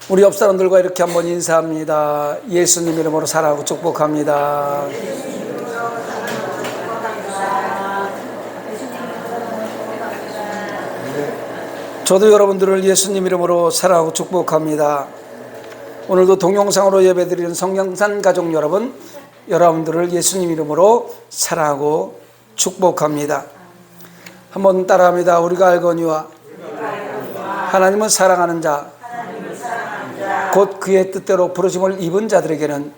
우리 옆 사람들과 이렇게 한번 인사합니다. 예수님 이름으로 사랑하고 축복합니다. 저도 여러분들을 예수님 이름으로 사랑하고 축복합니다. 오늘도 동영상으로 예배드리는 성령산 가족 여러분, 여러분들을 예수님 이름으로 사랑하고 축복합니다. 한번 따라합니다. 우리가 알거니와 하나님은 사랑하는 자, 곧 그의 뜻대로 부르심을 입은 자들에게는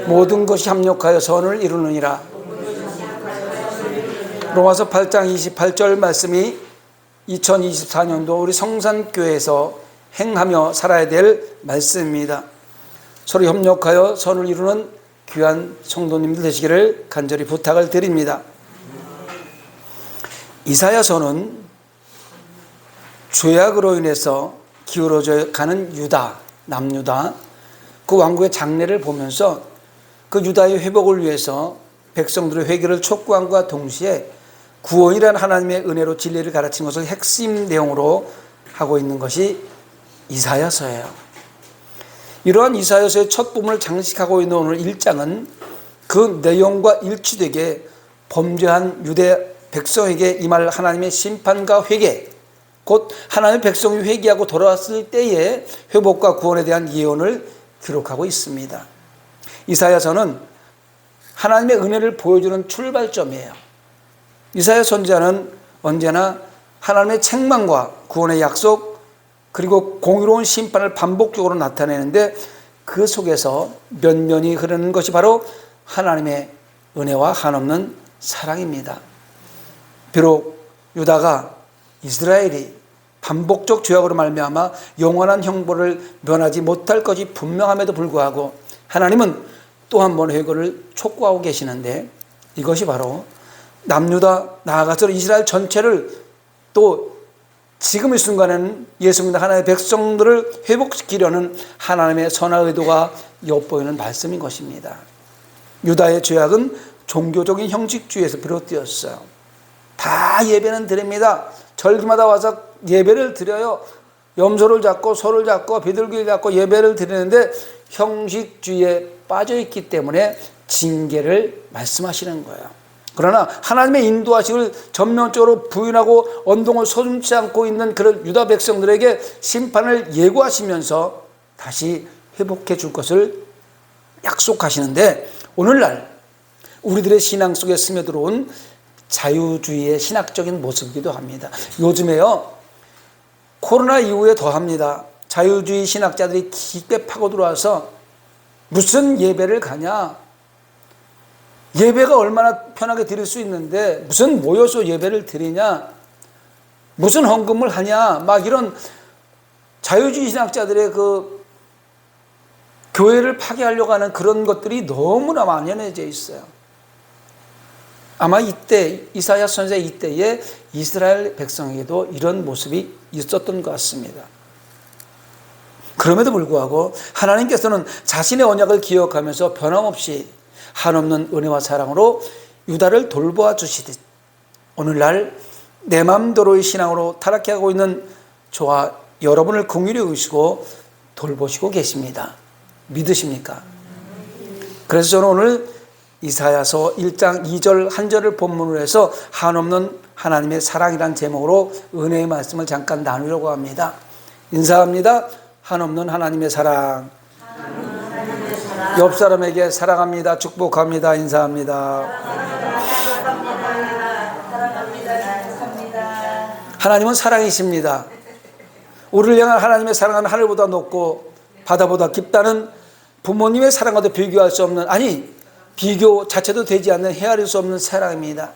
모든 것이 합력하여 선을 이루느니라. 로마서 8장 28절 말씀이 2024년도 우리 성산교회에서 행하며 살아야 될 말씀입니다. 서로 협력하여 선을 이루는 귀한 성도님들 되시기를 간절히 부탁을 드립니다. 이사야서는 죄악으로 인해서 기울어져 가는 유다, 남유다, 그 왕국의 장래를 보면서 그 유다의 회복을 위해서 백성들의 회개를 촉구함과 동시에 구원이라는 하나님의 은혜로 진리를 가르친 것을 핵심 내용으로 하고 있는 것이 이사야서예요. 이러한 이사야서의 첫 부분을 장식하고 있는 오늘 1장은 그 내용과 일치되게 범죄한 유대 백성에게 임할 하나님의 심판과 회개, 곧 하나님의 백성이 회개하고 돌아왔을 때의 회복과 구원에 대한 예언을 기록하고 있습니다. 이사야서는 하나님의 은혜를 보여주는 출발점이에요. 이사야 선지자는 언제나 하나님의 책망과 구원의 약속, 그리고 공의로운 심판을 반복적으로 나타내는데 그 속에서 면면이 흐르는 것이 바로 하나님의 은혜와 한없는 사랑입니다. 비록 유다가, 이스라엘이 반복적 죄악으로 말미암아 영원한 형벌을 면하지 못할 것이 분명함에도 불구하고 하나님은 또 한 번 회개를 촉구하고 계시는데, 이것이 바로 남유다, 나아가서 이스라엘 전체를 또 지금 이 순간에는 예수 믿는 하나님의 백성들을 회복시키려는 하나님의 선한 의도가 엿보이는 말씀인 것입니다. 유다의 죄악은 종교적인 형식주의에서 비롯되었어요. 다 예배는 드립니다. 절기마다 와서 예배를 드려요. 염소를 잡고 소를 잡고 비둘기를 잡고 예배를 드리는데 형식주의에 빠져있기 때문에 징계를 말씀하시는 거예요. 그러나 하나님의 인도하심을 전면적으로 부인하고 언동을 서슴지 않고 있는 그런 유다 백성들에게 심판을 예고하시면서 다시 회복해 줄 것을 약속하시는데, 오늘날 우리들의 신앙 속에 스며들어온 자유주의의 신학적인 모습이기도 합니다. 요즘에요, 코로나 이후에 더합니다. 자유주의 신학자들이 깊게 파고 들어와서 무슨 예배를 가냐, 예배가 얼마나 편하게 드릴 수 있는데 무슨 모여서 예배를 드리냐, 무슨 헌금을 하냐, 막 이런 자유주의 신학자들의 그 교회를 파괴하려고 하는 그런 것들이 너무나 만연해져 있어요. 아마 이때 이사야 선지자 이때에 이스라엘 백성에게도 이런 모습이 있었던 것 같습니다. 그럼에도 불구하고 하나님께서는 자신의 언약을 기억하면서 변함없이 한없는 은혜와 사랑으로 유다를 돌보아 주시듯 오늘날 내 맘대로의 신앙으로 타락해가고 있는 저와 여러분을 긍휼히 여기시고 돌보시고 계십니다. 믿으십니까? 그래서 저는 오늘 이사야서 1장 2절 한 절을 본문으로 해서 한없는 하나님의 사랑이라는 제목으로 은혜의 말씀을 잠깐 나누려고 합니다. 인사합니다. 한없는 하나님의 사랑. 옆 사람에게 사랑합니다, 축복합니다, 인사합니다. 하나님은 사랑이십니다. 우리를 향한 하나님의 사랑은 하늘보다 높고 바다보다 깊다는 부모님의 사랑과도 비교할 수 없는, 아니 비교 자체도 되지 않는, 헤아릴 수 없는 사랑입니다.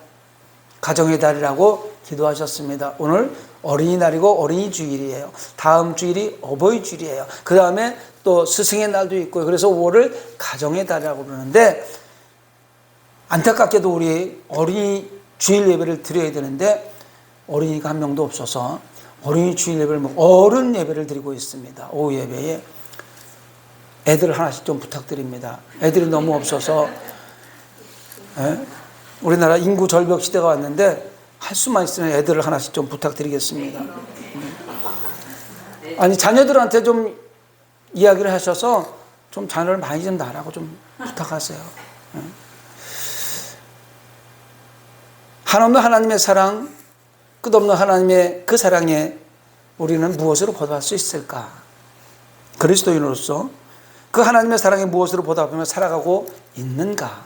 가정의 달이라고 기도하셨습니다. 오늘 어린이날이고 어린이 주일이에요. 다음 주일이 어버이 주일이에요. 그 다음에 또 스승의 날도 있고요. 그래서 5월을 가정의 달이라고 그러는데, 안타깝게도 우리 어린이 주일 예배를 드려야 되는데 어린이가 한 명도 없어서 어린이 주일 예배를 어른 예배를 드리고 있습니다. 오후 예배에 애들 하나씩 좀 부탁드립니다. 애들이 너무 없어서. 우리나라 인구 절벽 시대가 왔는데 할 수만 있으면 애들을 하나씩 좀 부탁드리겠습니다. 아니 자녀들한테 좀 이야기를 하셔서 좀 자녀를 많이 좀 낳으라고 좀 부탁하세요. 한없는 하나님의 사랑, 끝없는 하나님의 그 사랑에 우리는 무엇으로 보답할 수 있을까? 그리스도인으로서 그 하나님의 사랑에 무엇으로 보답하며 살아가고 있는가?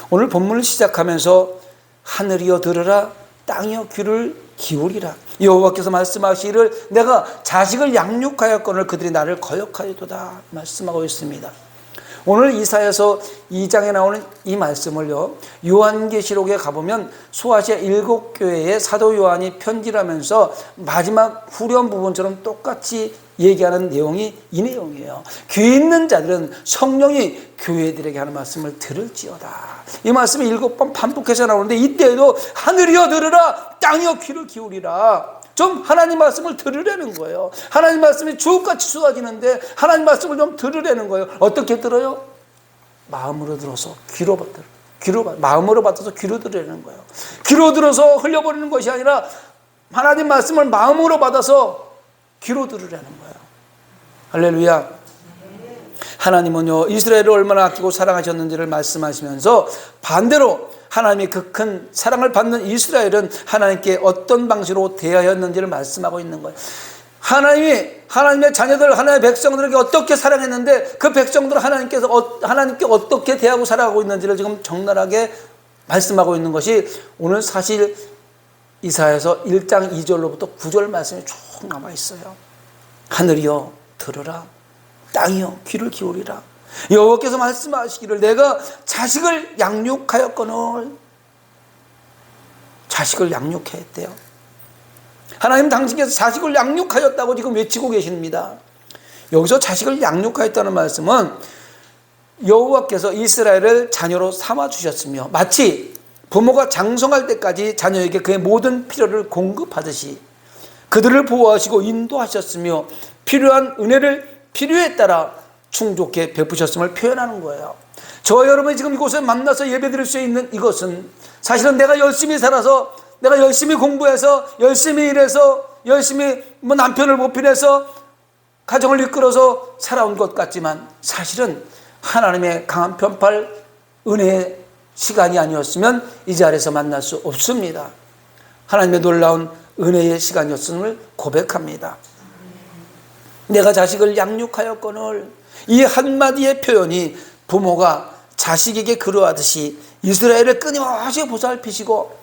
오늘 본문을 시작하면서 하늘이여 들으라, 땅이여 귀를 기울이라. 여호와께서 말씀하시기를 내가 자식을 양육하였거늘 그들이 나를 거역하리도다 말씀하고 있습니다. 오늘 이사야서 2장에 나오는 이 말씀을요, 요한계시록에 가보면 소아시아 7교회에 사도 요한이 편지를 하면서 마지막 후렴 부분처럼 똑같이 얘기하는 내용이 이 내용이에요. 귀 있는 자들은 성령이 교회들에게 하는 말씀을 들을지어다. 이 말씀이 7번 반복해서 나오는데 이때에도 하늘이여 들으라, 땅이여 귀를 기울이라. 좀 하나님 말씀을 들으려는 거예요. 하나님 말씀이 주옥같이 쏟아지는데 하나님 말씀을 좀 들으려는 거예요. 어떻게 들어요? 마음으로 들어서 마음으로 받아서 귀로 들으려는 거예요. 귀로 들어서 흘려버리는 것이 아니라 하나님 말씀을 마음으로 받아서 귀로 들으려는 거예요. 할렐루야. 하나님은요, 이스라엘을 얼마나 아끼고 사랑하셨는지를 말씀하시면서 반대로 하나님의 그 큰 사랑을 받는 이스라엘은 하나님께 어떤 방식으로 대하였는지를 말씀하고 있는 거예요. 하나님의 자녀들, 하나님의 백성들에게 어떻게 사랑했는데 그 백성들을 하나님께 어떻게 대하고 살아가고 있는지를 지금 적나라하게 말씀하고 있는 것이 오늘 사실 이사야서 1장 2절로부터 9절 말씀이 쭉 남아 있어요. 하늘이여 들으라, 땅이여 귀를 기울이라. 여호와께서 말씀하시기를 내가 자식을 양육하였거늘. 자식을 양육했대요. 하나님 당신께서 자식을 양육하였다고 지금 외치고 계십니다. 여기서 자식을 양육하였다는 말씀은 여호와께서 이스라엘을 자녀로 삼아주셨으며 마치 부모가 장성할 때까지 자녀에게 그의 모든 필요를 공급하듯이 그들을 보호하시고 인도하셨으며 필요한 은혜를 필요에 따라 충족해 베푸셨음을 표현하는 거예요. 저와 여러분이 지금 이곳에 만나서 예배드릴 수 있는 이것은 사실은 내가 열심히 살아서, 내가 열심히 공부해서, 열심히 일해서, 열심히 남편을 보필해서 가정을 이끌어서 살아온 것 같지만 사실은 하나님의 강한 편팔 은혜의 시간이 아니었으면 이 자리에서 만날 수 없습니다. 하나님의 놀라운 은혜의 시간이었음을 고백합니다. 내가 자식을 양육하였거늘. 이 한마디의 표현이 부모가 자식에게 그러하듯이 이스라엘을 끊임없이 보살피시고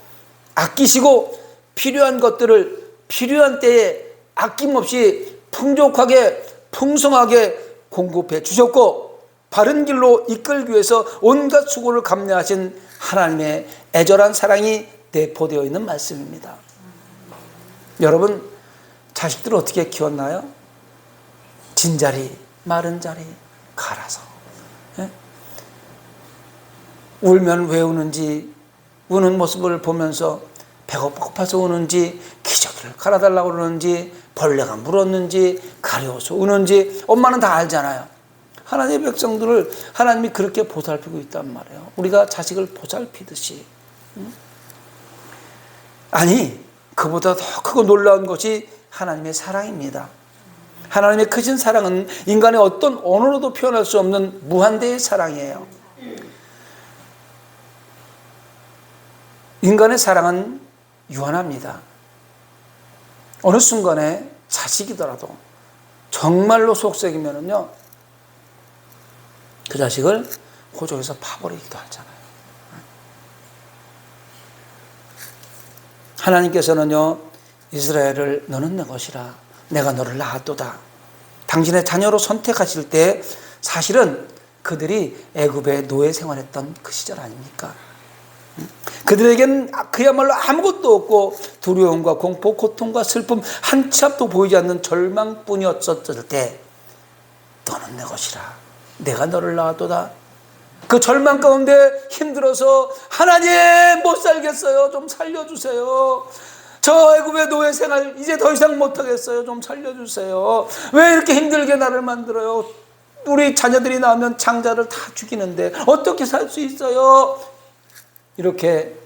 아끼시고 필요한 것들을 필요한 때에 아낌없이 풍족하게 풍성하게 공급해 주셨고 바른 길로 이끌기 위해서 온갖 수고를 감내하신 하나님의 애절한 사랑이 내포되어 있는 말씀입니다. 여러분, 자식들을 어떻게 키웠나요? 진자리 마른 자리 갈아서. 예? 울면 왜 우는지, 우는 모습을 보면서 배고파서 우는지, 기저귀를 갈아달라고 그러는지, 벌레가 물었는지, 가려워서 우는지 엄마는 다 알잖아요. 하나님의 백성들을 하나님이 그렇게 보살피고 있단 말이에요. 우리가 자식을 보살피듯이. 아니, 그보다 더 크고 놀라운 것이 하나님의 사랑입니다. 하나님의 크신 사랑은 인간의 어떤 언어로도 표현할 수 없는 무한대의 사랑이에요. 인간의 사랑은 유한합니다. 어느 순간에 자식이더라도 정말로 속썩이면은요, 그 자식을 호적에서 파버리기도 하잖아요. 하나님께서는요, 이스라엘을 너는 내 것이라, 내가 너를 낳았도다. 당신의 자녀로 선택하실 때 사실은 그들이 애굽의 노예 생활했던 그 시절 아닙니까? 그들에겐 그야말로 아무것도 없고 두려움과 공포, 고통과 슬픔 한 치 앞도 보이지 않는 절망뿐이었을 때 너는 내 것이라, 내가 너를 낳았도다. 그 절망 가운데 힘들어서 하나님 못 살겠어요, 좀 살려주세요. 저 애굽의 노예 생활 이제 더 이상 못하겠어요, 좀 살려주세요. 왜 이렇게 힘들게 나를 만들어요? 우리 자녀들이 나오면 장자를 다 죽이는데 어떻게 살 수 있어요? 이렇게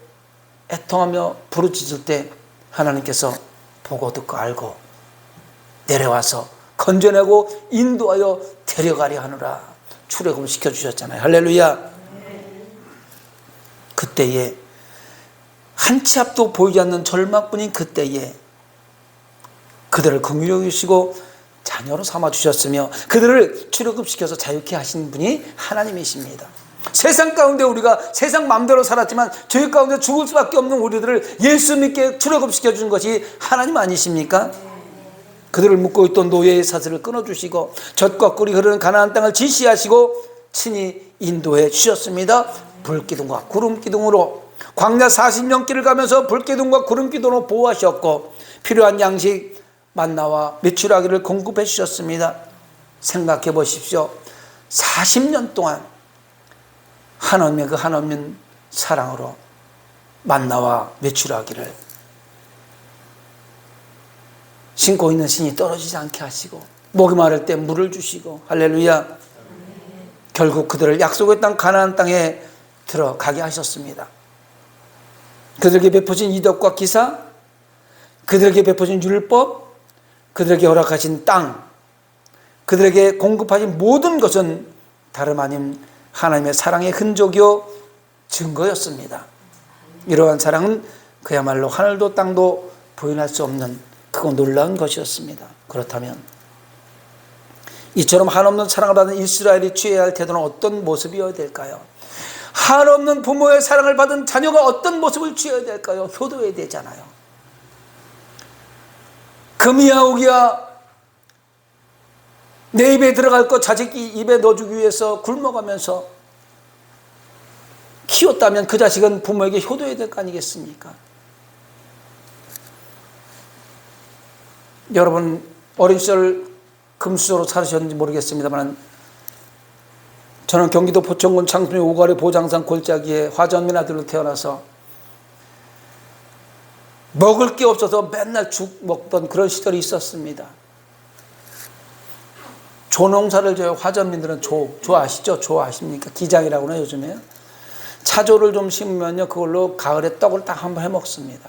애통하며 부르짖을 때 하나님께서 보고 듣고 알고 내려와서 건져내고 인도하여 데려가려 하느라 출애굽을 시켜주셨잖아요. 할렐루야. 그때에 한 치 앞도 보이지 않는 절망뿐인 그때에 그들을 긍휼히 여기시고 자녀로 삼아주셨으며 그들을 출애굽시켜서 자유케 하신 분이 하나님이십니다. 세상 가운데 우리가 세상 마음대로 살았지만 죄 가운데 죽을 수밖에 없는 우리들을 예수 믿게 출애굽시켜 준 것이 하나님 아니십니까? 그들을 묶고 있던 노예의 사슬을 끊어주시고 젖과 꿀이 흐르는 가나안 땅을 지시하시고 친히 인도해 주셨습니다. 불기둥과 구름기둥으로 광야 40년 길을 가면서 불기둥과 구름기둥으로 보호하셨고 필요한 양식 만나와 메추라기를 공급해 주셨습니다. 생각해 보십시오. 40년 동안 한없는 그 한없는 사랑으로 만나와 메추라기를 신고 있는 신이 떨어지지 않게 하시고 목이 마를 때 물을 주시고 할렐루야. 결국 그들을 약속의 땅 가나안 땅에 들어가게 하셨습니다. 그들에게 베푸신 이덕과 기사, 그들에게 베푸신 율법, 그들에게 허락하신 땅, 그들에게 공급하신 모든 것은 다름 아닌 하나님의 사랑의 흔적이요 증거였습니다. 이러한 사랑은 그야말로 하늘도 땅도 부인할 수 없는 크고 놀라운 것이었습니다. 그렇다면 이처럼 한없는 사랑을 받은 이스라엘이 취해야 할 태도는 어떤 모습이어야 될까요? 한없는 부모의 사랑을 받은 자녀가 어떤 모습을 취해야 될까요? 효도해야 되잖아요. 금이야 옥이야 내 입에 들어갈 것 자식이 입에 넣어주기 위해서 굶어가면서 키웠다면 그 자식은 부모에게 효도해야 될 거 아니겠습니까? 여러분 어린 시절 금수저로 살으셨는지 모르겠습니다만 저는 경기도 포천군 창순의 오가리 보장산 골짜기에 화전민 아들로 태어나서 먹을 게 없어서 맨날 죽 먹던 그런 시절이 있었습니다. 조농사를 져요. 화전민들은 조 아시죠? 조 아십니까? 기장이라고 하나 요즘에. 차조를 좀 심으면요 그걸로 가을에 떡을 딱 한번 해 먹습니다.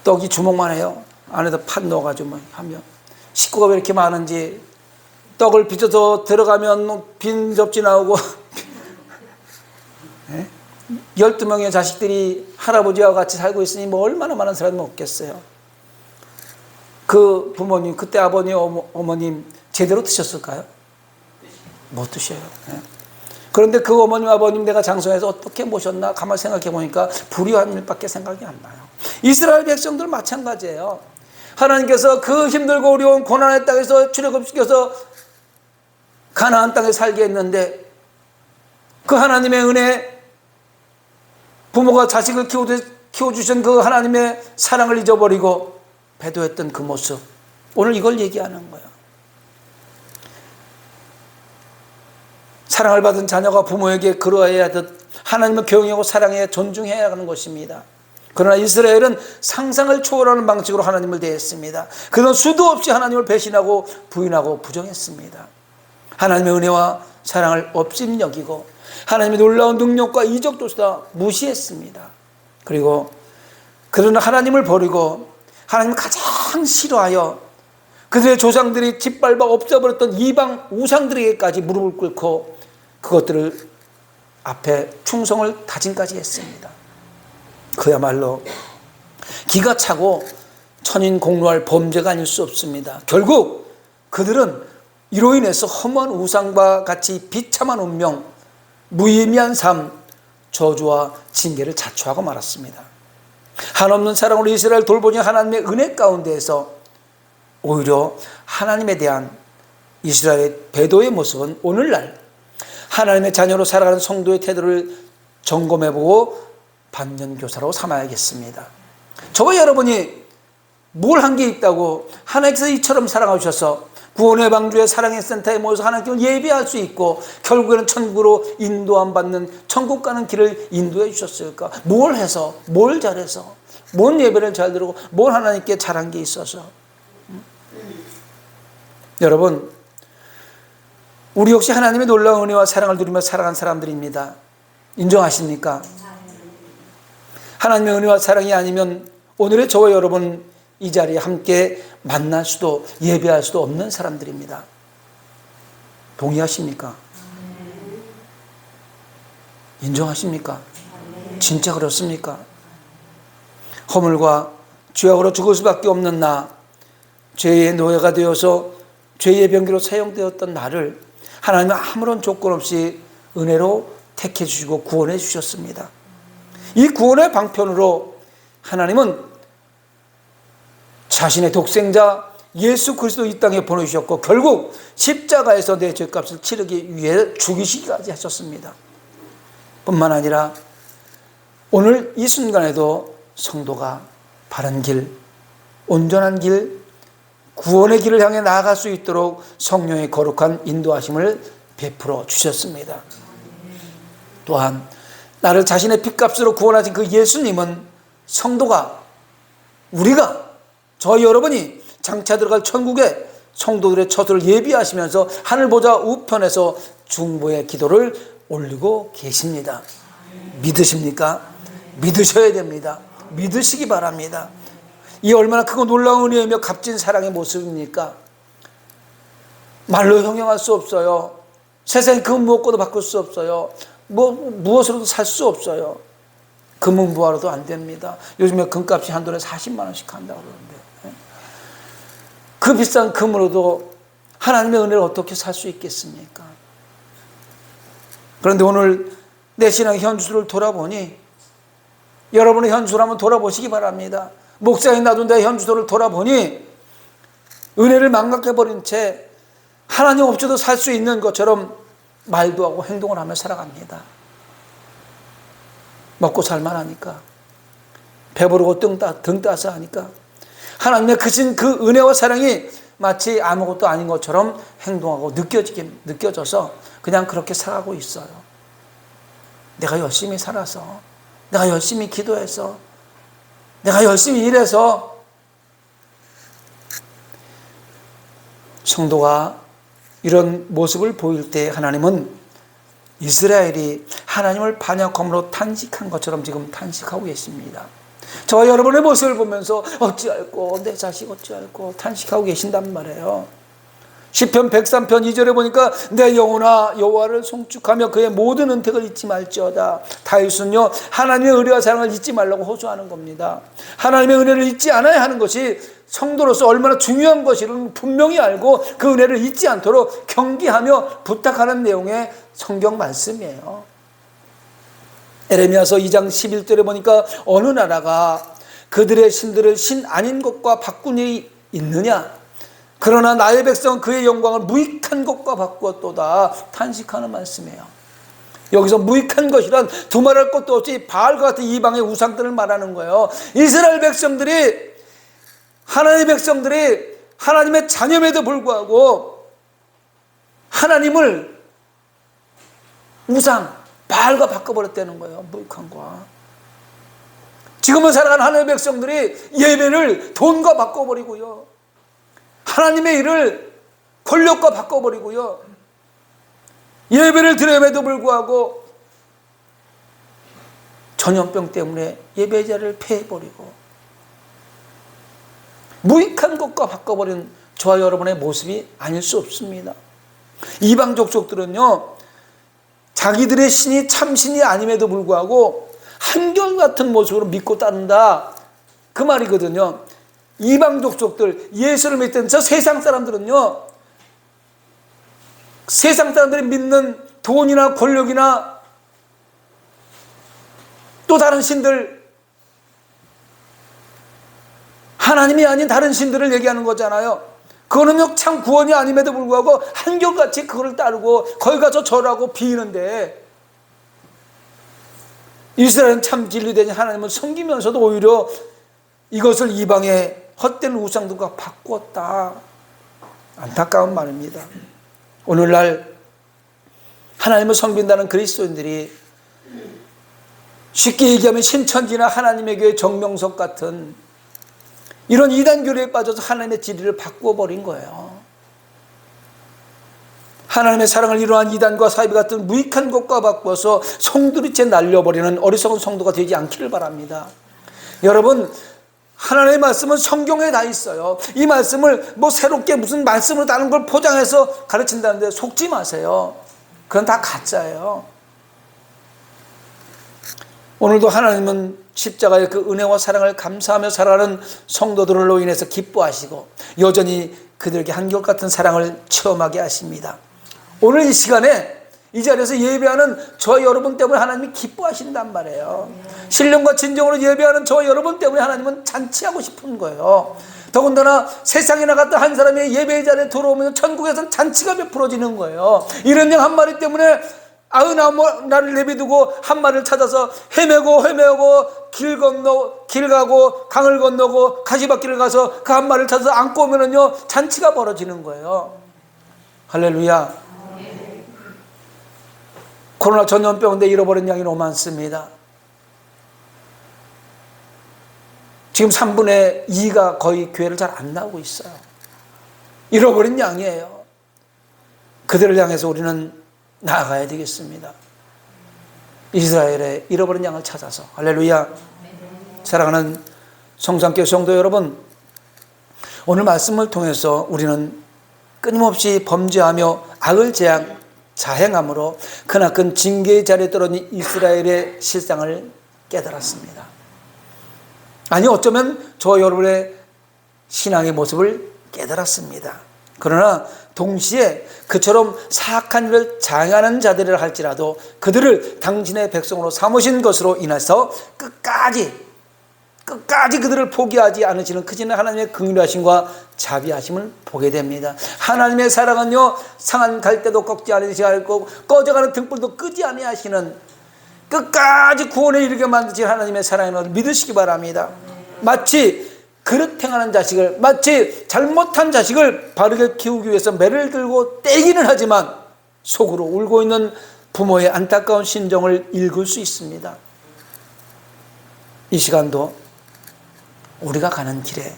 떡이 주먹만 해요. 안에다 팥 넣어가지고 뭐 하면 식구가 왜 이렇게 많은지 떡을 빚어서 들어가면 빈 접시 나오고 12명의 자식들이 할아버지와 같이 살고 있으니 뭐 얼마나 많은 사람이 먹겠어요. 그 부모님 그때 아버님 어머님 제대로 드셨을까요? 못 드셔요. 그런데 그 어머님 아버님 내가 장성해서 어떻게 모셨나 가만히 생각해 보니까 불의한 일밖에 생각이 안 나요. 이스라엘 백성들 마찬가지예요. 하나님께서 그 힘들고 어려운 고난의 땅에서 출애굽시켜서 가나안 땅에 살게 했는데 그 하나님의 은혜, 부모가 자식을 키워주신 그 하나님의 사랑을 잊어버리고 배도했던 그 모습, 오늘 이걸 얘기하는 거예요. 사랑을 받은 자녀가 부모에게 그러해야 하듯 하나님을 경외하고 사랑해야 존중해야 하는 것입니다. 그러나 이스라엘은 상상을 초월하는 방식으로 하나님을 대했습니다. 그는 수도 없이 하나님을 배신하고 부인하고 부정했습니다. 하나님의 은혜와 사랑을 업신여기고 하나님의 놀라운 능력과 이적조차 다 무시했습니다. 그리고 그들은 하나님을 버리고 하나님을 가장 싫어하여 그들의 조상들이 짓밟아 없애버렸던 이방 우상들에게까지 무릎을 꿇고 그것들을 앞에 충성을 다짐까지 했습니다. 그야말로 기가 차고 천인공노할 범죄가 아닐 수 없습니다. 결국 그들은 이로 인해서 험한 우상과 같이 비참한 운명, 무의미한 삶, 저주와 징계를 자초하고 말았습니다. 한없는 사랑으로 이스라엘 돌보니 하나님의 은혜 가운데에서 오히려 하나님에 대한 이스라엘의 배도의 모습은 오늘날 하나님의 자녀로 살아가는 성도의 태도를 점검해보고 반면교사로 삼아야겠습니다. 저와 여러분이 뭘 한 게 있다고 하나님께서 이처럼 사랑하셔서 구원의 방주의 사랑의 센터에 모여서 하나님께 예배할 수 있고 결국에는 천국으로 인도함 받는 천국 가는 길을 인도해 주셨을까? 뭘 해서, 뭘 잘해서, 뭔 예배를 잘 들고, 뭘 하나님께 잘한 게 있어서. 여러분, 우리 역시 하나님의 놀라운 은혜와 사랑을 누리며 살아간 사람들입니다. 인정하십니까? 하나님의 은혜와 사랑이 아니면 오늘의 저와 여러분 이 자리에 함께 만날 수도 예배할 수도 없는 사람들입니다. 동의하십니까? 인정하십니까? 진짜 그렇습니까? 허물과 죄악으로 죽을 수밖에 없는 나, 죄의 노예가 되어서 죄의 병기로 사용되었던 나를 하나님은 아무런 조건 없이 은혜로 택해 주시고 구원해 주셨습니다. 이 구원의 방편으로 하나님은 자신의 독생자 예수 그리스도 이 땅에 보내주셨고 결국 십자가에서 내 죄값을 치르기 위해 죽이시기까지 하셨습니다. 뿐만 아니라 오늘 이 순간에도 성도가 바른 길, 온전한 길, 구원의 길을 향해 나아갈 수 있도록 성령의 거룩한 인도하심을 베풀어 주셨습니다. 또한 나를 자신의 핏값으로 구원하신 그 예수님은 성도가, 우리가, 저희 여러분이 장차 들어갈 천국에 성도들의 처소를 예비하시면서 하늘 보좌 우편에서 중보의 기도를 올리고 계십니다. 믿으십니까? 믿으셔야 됩니다. 믿으시기 바랍니다. 이 얼마나 크고 놀라운 은혜이며 값진 사랑의 모습입니까? 말로 형용할 수 없어요. 세상에 그 무엇과도 바꿀 수 없어요. 무엇으로도 살 수 없어요. 금은부화로도 안 됩니다. 요즘에 금값이 한 돈에 40만 원씩 한다고 그러는데 그 비싼 금으로도 하나님의 은혜를 어떻게 살 수 있겠습니까? 그런데 오늘 내 신앙의 현주소를 돌아보니 여러분의 현주소를 한번 돌아보시기 바랍니다. 목사에 놔둔 내 현주소를 돌아보니 은혜를 망각해버린 채 하나님 없이도 살 수 있는 것처럼 말도 하고 행동을 하며 살아갑니다. 먹고 살만하니까, 배부르고 등 따서 하니까 하나님의 크신 그 은혜와 사랑이 마치 아무것도 아닌 것처럼 행동하고 느껴져서 그냥 그렇게 살아가고 있어요. 내가 열심히 살아서, 내가 열심히 기도해서, 내가 열심히 일해서. 성도가 이런 모습을 보일 때 하나님은 이스라엘이 하나님을 반역함으로 탄식한 것처럼 지금 탄식하고 계십니다. 저와 여러분의 모습을 보면서 어찌할꼬, 내 자식 어찌할꼬 탄식하고 계신단 말이에요. 시편 103편 2절에 보니까 내 영혼아 여호와를 송축하며 그의 모든 은택을 잊지 말지어다. 다윗은요 하나님의 의뢰와 사랑을 잊지 말라고 호소하는 겁니다. 하나님의 은혜를 잊지 않아야 하는 것이 성도로서 얼마나 중요한 것이를 분명히 알고 그 은혜를 잊지 않도록 경계하며 부탁하는 내용의 성경 말씀이에요. 에레미야서 2장 11절에 보니까 어느 나라가 그들의 신들을 신 아닌 것과 바꾼 일이 있느냐? 그러나 나의 백성은 그의 영광을 무익한 것과 바꾸었도다. 탄식하는 말씀이에요. 여기서 무익한 것이란 두말할 것도 없이 바알과 같은 이방의 우상들을 말하는 거예요. 이스라엘 백성들이, 하나님의 백성들이 하나님의 자녀임에도 불구하고 하나님을 우상, 바알과 바꿔버렸다는 거예요. 무익한 거. 지금은 살아가는 하나님의 백성들이 예배를 돈과 바꿔버리고요, 하나님의 일을 권력과 바꿔버리고요, 예배를 드림에도 불구하고 전염병 때문에 예배 자리를 폐해버리고 무익한 것과 바꿔버린 저와 여러분의 모습이 아닐 수 없습니다. 이방 족속들은요 자기들의 신이 참신이 아님에도 불구하고 한결같은 모습으로 믿고 따른다, 그 말이거든요. 이방 족속들, 예수를 믿던 저 세상 사람들은요, 세상 사람들이 믿는 돈이나 권력이나 또 다른 신들, 하나님이 아닌 다른 신들을 얘기하는 거잖아요. 그거는요 참 구원이 아님에도 불구하고 한결같이 그걸 따르고 거기 가서 절하고 비는데, 이스라엘은 참 진리된 하나님을 섬기면서도 오히려 이것을 이방의 헛된 우상들과 바꾸었다. 안타까운 말입니다. 오늘날 하나님을 섬긴다는 그리스도인들이 쉽게 얘기하면 신천지나 하나님의 교회 정명석 같은 이런 이단 교리에 빠져서 하나님의 진리를 바꾸어버린 거예요. 하나님의 사랑을 이루한 이단과 사이비 같은 무익한 것과 바꾸어서 송두리째 날려버리는 어리석은 성도가 되지 않기를 바랍니다. 여러분, 하나님의 말씀은 성경에 다 있어요. 이 말씀을 뭐 새롭게 무슨 말씀으로 다른 걸 포장해서 가르친다는데 속지 마세요. 그건 다 가짜예요. 오늘도 하나님은 십자가의 그 은혜와 사랑을 감사하며 살아가는 성도들로 인해서 기뻐하시고 여전히 그들에게 한결같은 사랑을 체험하게 하십니다. 오늘 이 시간에 이 자리에서 예배하는 저 여러분 때문에 하나님이 기뻐하신단 말이에요. 신령과 진정으로 예배하는 저 여러분 때문에 하나님은 잔치하고 싶은 거예요. 더군다나 세상에 나갔던 한 사람이 예배 자리에 들어오면 천국에서는 잔치가 베풀어지는 거예요. 이런 양 한 마리 때문에 99마리를 내비두고 한 마리를 찾아서 헤매고 길 가고 강을 건너고 가시밭길을 가서 그 한 마리를 찾아서 안고 오면은요 잔치가 벌어지는 거예요. 할렐루야. 코로나 전염병인데 잃어버린 양이 너무 많습니다. 지금 3분의 2가 거의 교회를 잘 안 나오고 있어요. 잃어버린 양이에요. 그들을 향해서 우리는 나아가야 되겠습니다. 이스라엘의 잃어버린 양을 찾아서. 할렐루야. 사랑하는 성산교회 성도 여러분, 오늘 말씀을 통해서 우리는 끊임없이 범죄하며 악을 자행함으로 크나큰 징계의 자리에 떨어진 이스라엘의 실상을 깨달았습니다. 아니 어쩌면 저 여러분의 신앙의 모습을 깨달았습니다. 그러나 동시에 그처럼 사악한 일을 자행하는 자들이라 할지라도 그들을 당신의 백성으로 삼으신 것으로 인해서 끝까지 그들을 포기하지 않으시는 크신 하나님의 긍휼하심과 자비하심을 보게 됩니다. 하나님의 사랑은요 상한 갈대도 꺾지 않으시고 꺼져가는 등불도 끄지 아니하시는 끝까지 구원에 이르게 만드신 하나님의 사랑을 믿으시기 바랍니다. 마치 그릇 행하는 자식을, 마치 잘못한 자식을 바르게 키우기 위해서 매를 들고 떼기는 하지만 속으로 울고 있는 부모의 안타까운 심정을 읽을 수 있습니다. 이 시간도 우리가 가는 길에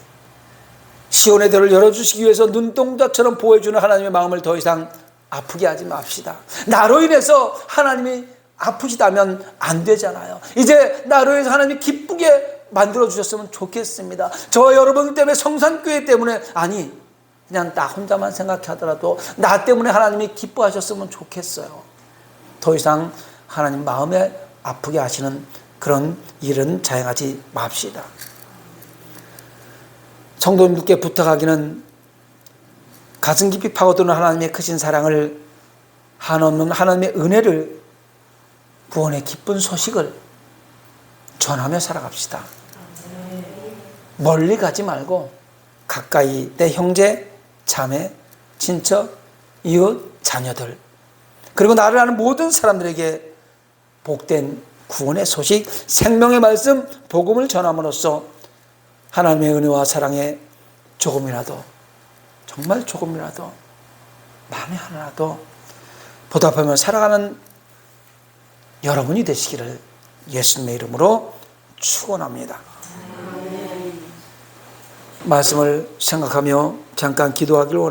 시온의 대를 열어주시기 위해서 눈동자처럼 보여주는 하나님의 마음을 더 이상 아프게 하지 맙시다. 나로 인해서 하나님이 아프시다면 안 되잖아요. 이제 나로 인해서 하나님이 기쁘게 만들어주셨으면 좋겠습니다. 저 여러분 때문에, 성산교회 때문에, 아니 그냥 나 혼자만 생각하더라도 나 때문에 하나님이 기뻐하셨으면 좋겠어요. 더 이상 하나님 마음에 아프게 하시는 그런 일은 자행하지 맙시다. 성도님들께 부탁하기는 가슴 깊이 파고드는 하나님의 크신 사랑을, 한없는 하나님의 은혜를, 구원의 기쁜 소식을 전하며 살아갑시다. 멀리 가지 말고 가까이 내 형제, 자매, 친척, 이웃, 자녀들, 그리고 나를 아는 모든 사람들에게 복된 구원의 소식, 생명의 말씀, 복음을 전함으로써 하나님의 은혜와 사랑에 조금이라도, 정말 조금이라도, 만에 하나라도 보답하며 살아가는 여러분이 되시기를 예수님의 이름으로 축원합니다. 말씀을 생각하며 잠깐 기도하기를 원합니다.